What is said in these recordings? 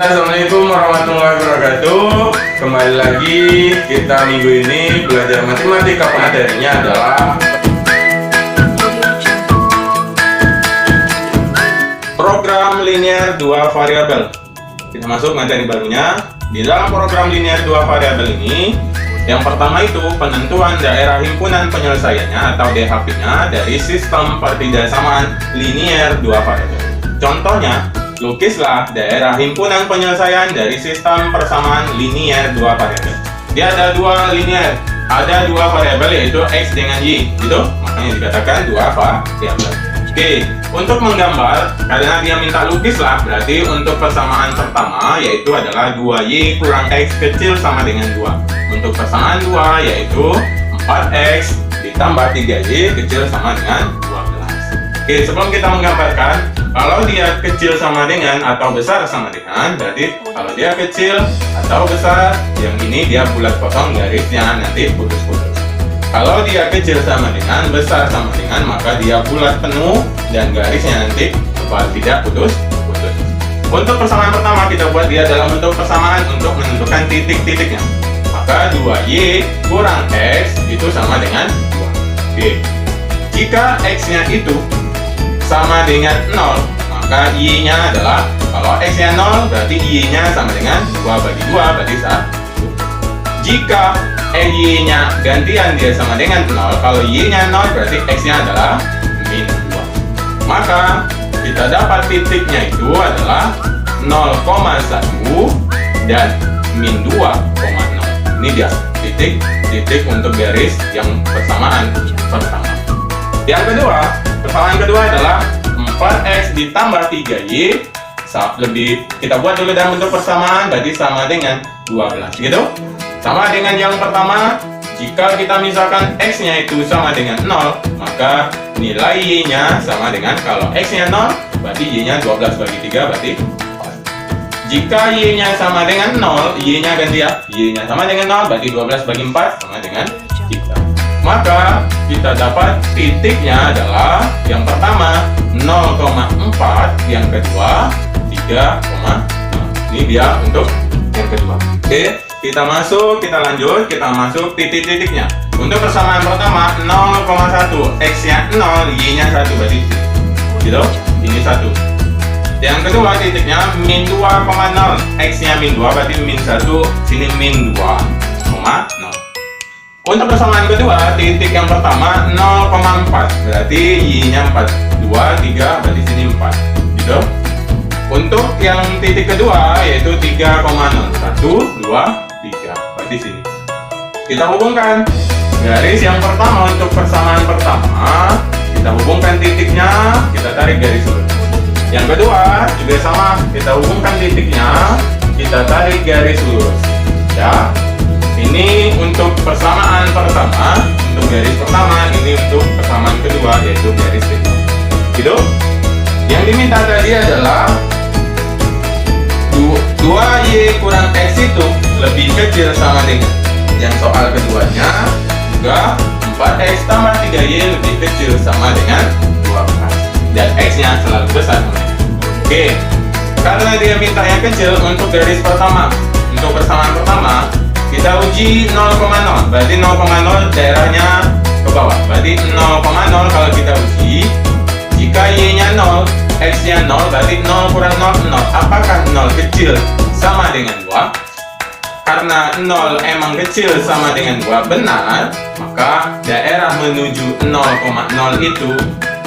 Assalamualaikum warahmatullahi wabarakatuh. Kembali lagi kita minggu ini belajar matematika. Materinya adalah program linear dua variabel. Kita masuk materi barunya. Di dalam program linear dua variabel ini, yang pertama itu penentuan daerah himpunan penyelesaiannya atau DHP-nya dari sistem pertidaksamaan linear dua variabel. Contohnya, lukislah daerah himpunan penyelesaian dari sistem persamaan linear dua variabel. Dia ada dua linear, ada dua variabel yaitu x dengan y, gitu. Makanya dikatakan dua variabel. Oke, untuk menggambar, karena dia minta lukislah, berarti untuk persamaan pertama yaitu adalah 2y kurang x kecil sama dengan 2. Untuk persamaan 2 yaitu 4x ditambah 3y kecil sama dengan 12. Oke, sebelum kita menggambarkan, kalau dia kecil sama dengan atau besar sama dengan, berarti kalau dia kecil atau besar, yang ini dia bulat kosong, garisnya nanti putus-putus. Kalau dia kecil sama dengan, besar sama dengan, maka dia bulat penuh dan garisnya nanti tebal, tidak putus-putus. Untuk persamaan pertama kita buat dia dalam bentuk persamaan untuk menentukan titik-titiknya. Maka 2y kurang x itu sama dengan 2. Oke. Jika x-nya itu sama dengan 0, maka y-nya adalah, kalau x-nya 0 berarti y-nya sama dengan 2 bagi 2 berarti 1. Jika y-nya gantian dia sama dengan 0, kalau y-nya 0 berarti x-nya adalah min 2. Maka kita dapat titiknya itu adalah 0,1 dan min 2,0. Ini dia titik untuk garis yang persamaan pertama. Yang kedua, persamaan kedua adalah 4x ditambah 3y kita buat dulu dalam bentuk persamaan, berarti sama dengan 12, gitu. Sama dengan yang pertama, jika kita misalkan x-nya itu sama dengan 0, maka nilai y-nya sama dengan, kalau x-nya 0, berarti y-nya 12 bagi 3, berarti 4. Jika y-nya sama dengan 0, y-nya ganti ya, y-nya sama dengan 0, berarti 12 bagi 4 sama dengan 3. Maka kita dapat titiknya adalah, yang pertama 0,4, yang kedua 3,0. Ini dia untuk yang kedua. Oke. Kita lanjut, kita masuk titik-titiknya. Untuk persamaan pertama 0,1, x-nya 0, y-nya 1, berarti gitu, ini 1. Yang kedua titiknya min 2,0, x-nya min 2, berarti min 1, sini min 2,0. Untuk persamaan kedua, titik yang pertama 0,4, berarti y-nya 4, 2, 3, berarti sini 4, gitu. Untuk yang titik kedua yaitu 3,0, 1, 2, 3, berarti sini. Kita hubungkan garis yang pertama untuk persamaan pertama, kita hubungkan titiknya, kita tarik garis lurus. Yang kedua juga sama, kita hubungkan titiknya, kita tarik garis lurus. Ya, ini untuk persamaan pertama, untuk garis pertama, ini untuk persamaan kedua yaitu garis kedua. Gitu. Yang diminta tadi adalah 2y kurang x itu lebih kecil sama dengan, yang soal keduanya juga 4x tambah 3y lebih kecil sama dengan 12 dan x-nya selalu besar. Oke, karena dia minta yang kecil untuk garis pertama, untuk persamaan pertama kita uji 0,0, berarti 0,0 daerahnya ke bawah, berarti 0,0 kalau kita uji, jika y-nya 0, x-nya 0, berarti 0 kurang 0, 0. Apakah 0 kecil sama dengan 2? Karena 0 emang kecil sama dengan 2 benar, maka daerah menuju 0,0 itu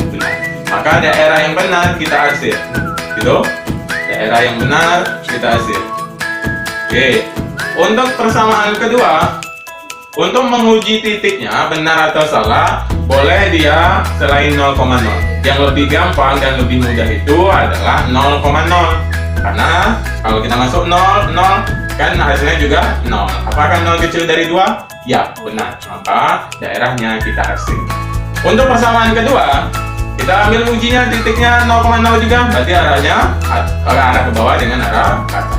benar. Maka daerah yang benar kita arsir, gitu. Daerah yang benar kita arsir. Oke. Untuk persamaan kedua, untuk menguji titiknya benar atau salah, boleh dia selain 0,0. Yang lebih gampang dan lebih mudah itu adalah 0,0. Karena kalau kita masuk 0, 0, kan hasilnya juga 0. Apakah 0 kecil dari 2? Ya, benar. Maka daerahnya kita arsir. Untuk persamaan kedua, kita ambil ujinya titiknya 0,0 juga, berarti arahnya arah ke bawah dengan arah ke atas.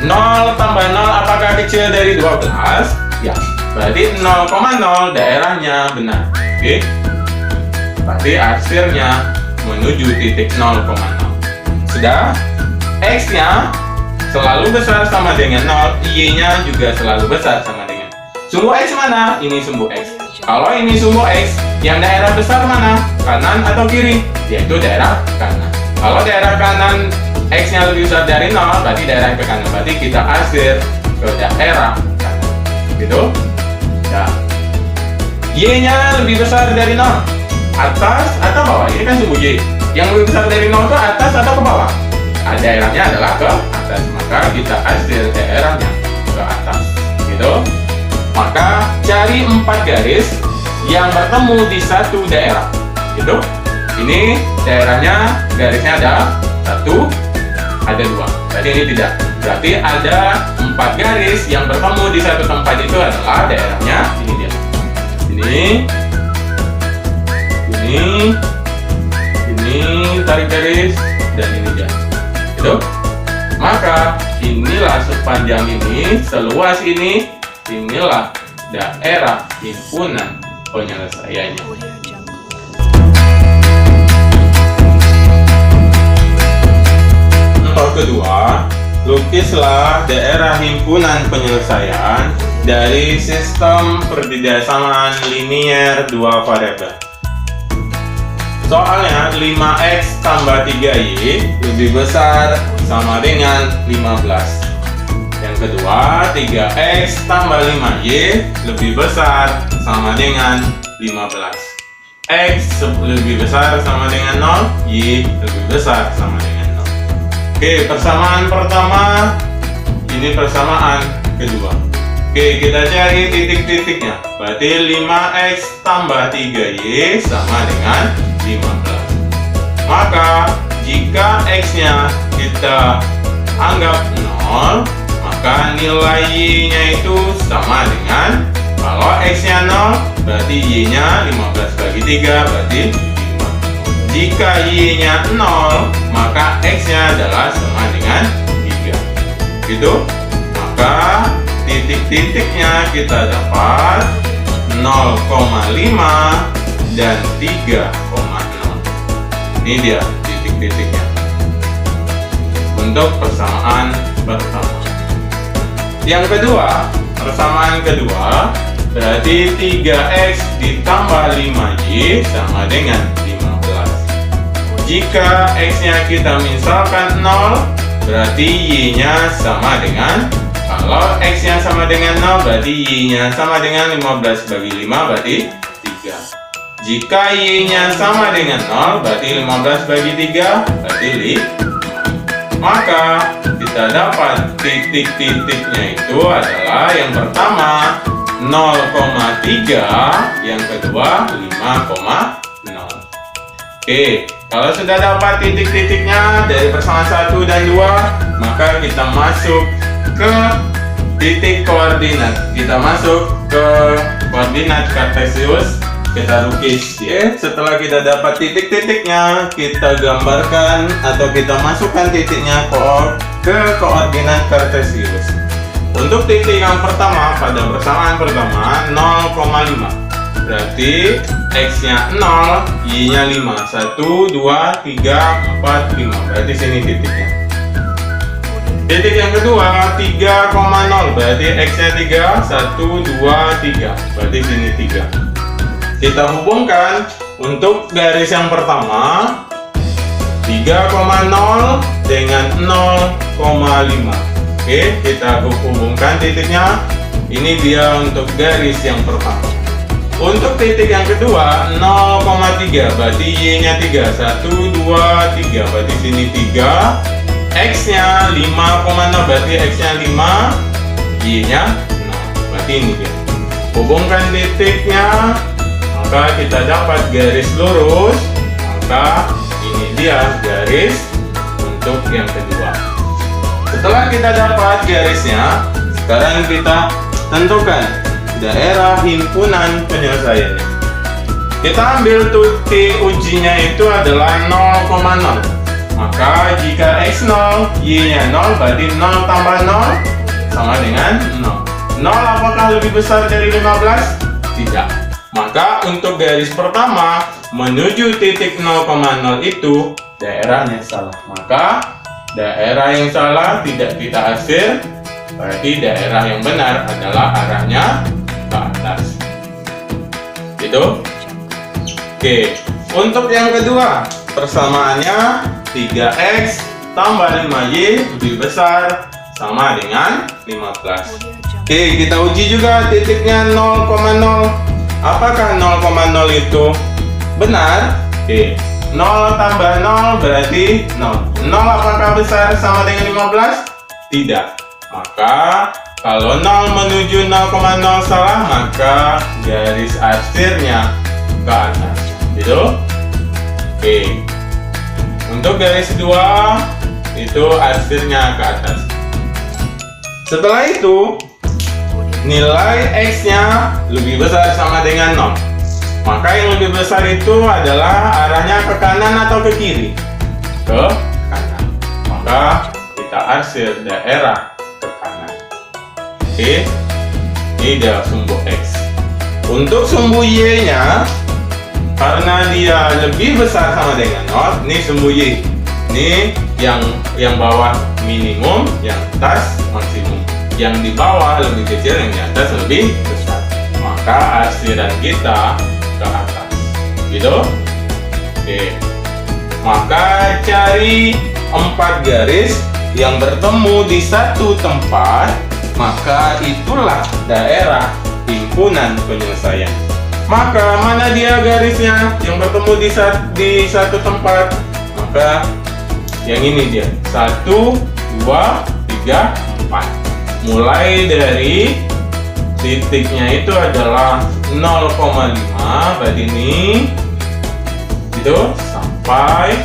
0 tambah 0 apakah kecil dari 12? Ya, berarti 0,0 daerahnya benar. Oke. Berarti arsirnya menuju titik 0,0. Sudah? X-nya selalu besar sama dengan 0, Y-nya juga selalu besar sama dengan. Sumbu X mana? Ini sumbu X. Kalau ini sumbu X, yang daerah besar mana? Kanan atau kiri? Yaitu daerah kanan. Kalau daerah kanan X-nya lebih besar dari 0, berarti daerah ke kanan. Berarti kita asir ke daerah kanan. Gitu? Ya. Y-nya lebih besar dari 0. Atas atau bawah? Ini kan sumbu Y. Yang lebih besar dari 0 itu atas atau ke bawah? Daerahnya adalah ke atas. Maka kita asir daerahnya ke atas. Gitu? Maka cari 4 garis yang bertemu di satu daerah. Gitu? Ini daerahnya, garisnya ada 1, ada 2. Berarti ini tidak. Berarti ada 4 garis yang bertemu di satu tempat, itu adalah daerahnya. Ini dia. Ini tarik garis, dan ini dia. Gitu? Maka inilah sepanjang ini, seluas ini, inilah daerah himpunan penyelesaiannya. Untuk kedua, lukislah daerah himpunan penyelesaian dari sistem perbidasamaan linier 2 variabel. Soalnya 5x tambah 3y lebih besar sama dengan 15. Yang kedua, 3x tambah 5y lebih besar sama dengan 15. X lebih besar sama dengan 0, y lebih besar sama dengan 0. Oke, persamaan pertama, ini persamaan kedua. Oke, kita cari titik-titiknya. Berarti 5x tambah 3y sama dengan 15. Maka jika x-nya kita anggap 0, maka nilai y-nya itu sama dengan, kalau x-nya 0, berarti y-nya 15 bagi 3, berarti 5. Jika y-nya 0, maka x-nya adalah sama dengan 3. Gitu? Maka titik-titiknya kita dapat 0,5 dan 3,0. Ini dia titik-titiknya untuk persamaan pertama. Yang kedua, persamaan kedua berarti 3x ditambah 5y sama dengan 15. Jika x-nya kita misalkan 0, berarti y-nya sama dengan, kalau x-nya sama dengan 0, berarti y-nya sama dengan 15 bagi 5, berarti 3. Jika y-nya sama dengan 0, berarti 15 bagi 3, berarti 5. Maka kita dapat titik-titiknya itu adalah yang pertama 0,3, yang kedua 5,0. Oke, kalau sudah dapat titik-titiknya dari persamaan 1 dan 2, maka kita masuk ke titik koordinat. Kita masuk ke koordinat kartesius, kita lukis ya. Setelah kita dapat titik-titiknya, kita gambarkan atau kita masukkan titiknya ke koordinat kartesius. Untuk titik yang pertama pada persamaan pertama 0,5, berarti x-nya 0, y-nya 5. 1, 2, 3, 4, 5. Berarti sini titiknya. Titik yang kedua 3,0, berarti x-nya 3. 1, 2, 3. Berarti sini 3. Kita hubungkan untuk garis yang pertama 3,0 dengan 0,5. Oke, kita hubungkan titiknya. Ini dia untuk garis yang pertama. Untuk titik yang kedua 0,3, berarti y-nya 3. 1, 2, 3. Berarti sini 3. X-nya 5,0, berarti x-nya 5, y-nya 0. Berarti ini dia. Hubungkan titiknya, maka kita dapat garis lurus. Maka ini dia garis untuk yang kedua. Setelah kita dapat garisnya, sekarang kita tentukan daerah himpunan penyelesaiannya. Kita ambil titik ujinya itu adalah 0,0. Maka jika x 0, y-nya 0, berarti 0 tambah 0 sama dengan 0. 0 apakah lebih besar dari 15? Tidak. Maka untuk garis pertama menuju titik 0,0 itu daerahnya salah. Maka daerah yang salah tidak kita arsir, berarti daerah yang benar adalah arahnya ke atas. Gitu. Oke, untuk yang kedua, persamaannya 3x tambah 5y lebih besar sama dengan 15. Oke, kita uji juga titiknya 0,0. Apakah 0,0 itu benar? Oke, 0 tambah 0 berarti 0. 0 apakah besar sama dengan 15? Tidak. Maka kalau 0 menuju 0,0 salah, maka garis arsirnya ke atas. Gitu. Oke. Untuk garis kedua, itu arsirnya ke atas. Setelah itu, nilai x-nya lebih besar sama dengan 0. Maka yang lebih besar itu adalah arahnya ke kanan atau ke kiri? Ke kanan. Maka kita arsir daerah ke kanan. Oke. Ini adalah sumbu x. Untuk sumbu y-nya, karena dia lebih besar sama dengan 0, ini sumbu y. Ini yang bawah minimum, yang atas maksimum. Yang di bawah lebih kecil, yang di atas lebih besar. Maka arsiran kita ke atas. Gitu. Oke. Maka cari 4 garis yang bertemu di satu tempat, maka itulah daerah himpunan penyelesaian. Maka mana dia garisnya yang bertemu di satu tempat? Maka yang ini dia, 1, 2, 3, 4. Mulai dari titiknya itu adalah 0,5, berarti ini itu sampai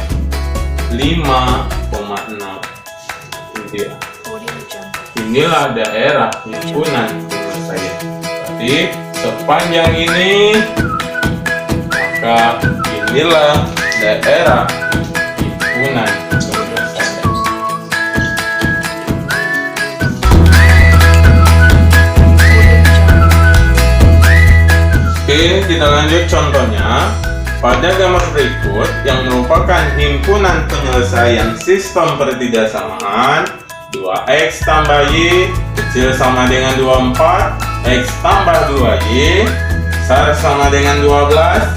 5,6. Ini dia. Inilah daerah himpunan penyelesaian. Berarti sepanjang ini, maka inilah daerah himpunan penyelesaian. Oke, kita lanjut contohnya. Pada gambar berikut yang merupakan himpunan penyelesaian sistem pertidaksamaan, 2x tambah y kecil sama dengan 24, x tambah 2y besar sama dengan 12,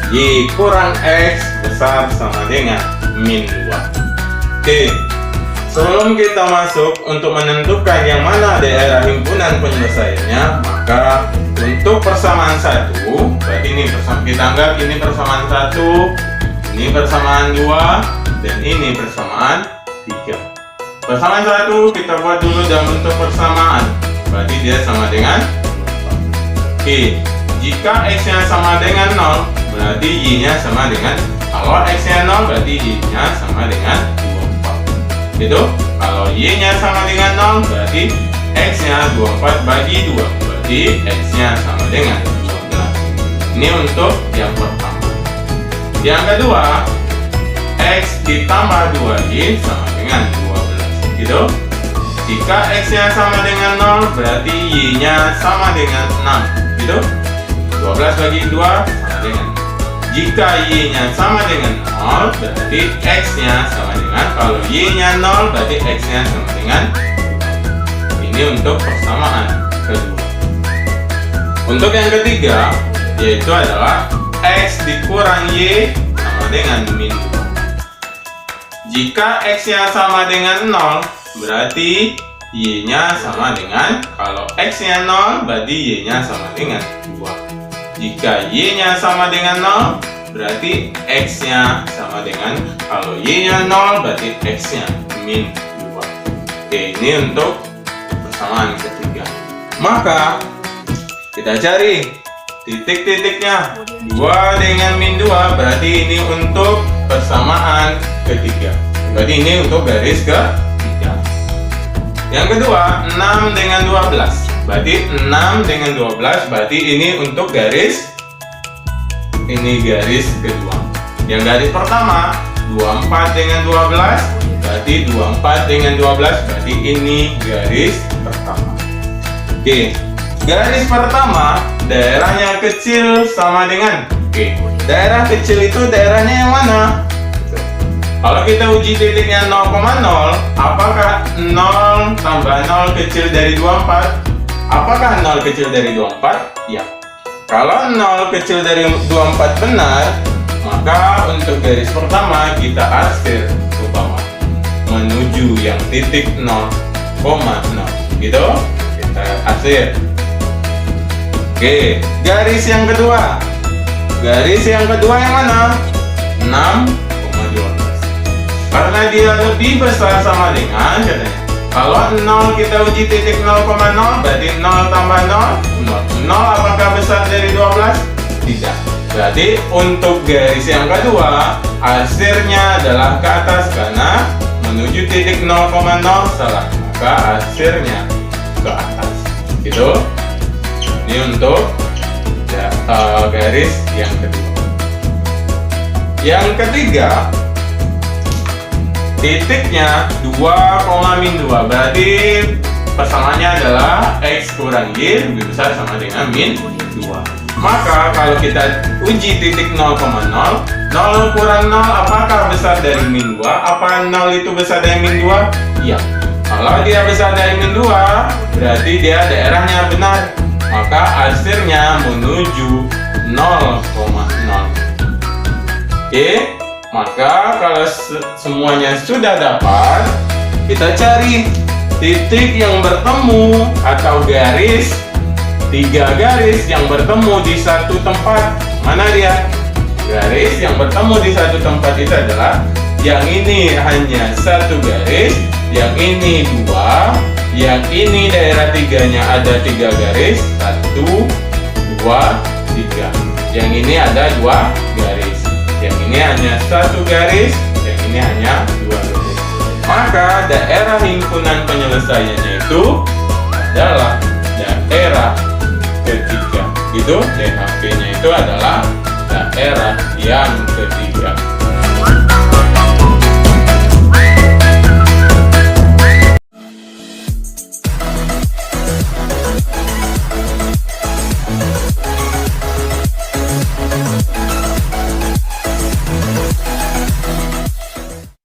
y kurang x besar sama dengan min 2. Oke, sebelum kita masuk untuk menentukan yang mana daerah himpunan penyelesaiannya, maka untuk persamaan 1, berarti ini kita anggap ini persamaan 1, ini persamaan 2, dan ini persamaan 3. Persamaan 1 kita buat dulu dalam bentuk persamaan, berarti dia sama dengan 24. Oke, jika x-nya sama dengan 0, berarti y-nya sama dengan, kalau x-nya 0 berarti y-nya sama dengan 24. Gitu. Kalau y-nya sama dengan 0, berarti x-nya 24 bagi 2, berarti x-nya sama dengan 12. Ini untuk yang pertama. Yang kedua, x ditambah 2y sama dengan 12. Gitu. Jika x-nya sama dengan 0, berarti y-nya sama dengan 6. Gitu. 12 bagi 2 sama dengan. Jika y-nya sama dengan 0, berarti x-nya sama dengan, kalau y-nya 0, berarti x-nya sama dengan 2. Ini untuk persamaan kedua. Untuk yang ketiga, yaitu adalah x dikurang y sama dengan min 2. Jika x-nya sama dengan 0, berarti y-nya sama dengan, kalau x-nya 0, berarti y-nya sama dengan 2. Jika y-nya sama dengan 0, berarti x-nya sama dengan, kalau y-nya 0, berarti x-nya min 2. Oke, ini untuk persamaan ketiga. Maka kita cari titik-titiknya. 2 dengan min 2, berarti ini untuk persamaan ketiga. Berarti ini untuk garis ketiga. Yang kedua, 6 dengan 12. Berarti 6 dengan 12, berarti ini untuk garis, ini garis kedua. Yang garis pertama, 24 dengan 12, berarti 24 dengan 12, berarti ini garis pertama. Oke, garis pertama, daerahnya kecil sama dengan, daerah kecil itu daerahnya yang mana? Kalau kita uji titiknya 0,0, apakah 0 tambah 0 kecil dari 24? Apakah 0 kecil dari 24? Ya. Kalau 0 kecil dari 24 benar, maka untuk garis pertama kita arsir ke bawah menuju yang titik 0,0. Gitu? Kita arsir. Oke, garis yang kedua. Garis yang kedua yang mana? 6,12. Karena dia lebih besar sama dengan, katanya, kalau 0 kita uji titik 0,0, berarti 0 tambah 0, 0. 0 apakah besar dari 12? Tidak. Berarti untuk garis yang kedua, arsirnya adalah ke atas karena menuju titik 0,0 salah. Maka arsirnya ke atas. Gitu. Ini untuk garis yang kedua. Yang ketiga, titiknya 2,-2, berarti pasangannya adalah X kurang Y lebih besar sama dengan min 2. Maka kalau kita uji titik 0,0, 0 kurang 0 apakah besar dari min 2? Apa 0 itu besar dari min 2? Iya. Kalau dia besar dari min 2, berarti dia daerahnya benar. Maka arsirnya menuju 0,0. Oke. Maka kalau semuanya sudah dapat, kita cari titik yang bertemu atau garis, 3 garis yang bertemu di satu tempat. Mana dia? Garis yang bertemu di satu tempat itu adalah yang ini hanya 1 garis, yang ini 2, yang ini daerah 3-nya ada 3 garis, 1, 2, 3. Yang ini ada 2 garis. Yang ini hanya 1 garis, yang ini hanya 2 garis. Maka daerah himpunan penyelesaiannya itu adalah daerah ketiga. Gitu, DHP-nya itu adalah daerah yang ketiga.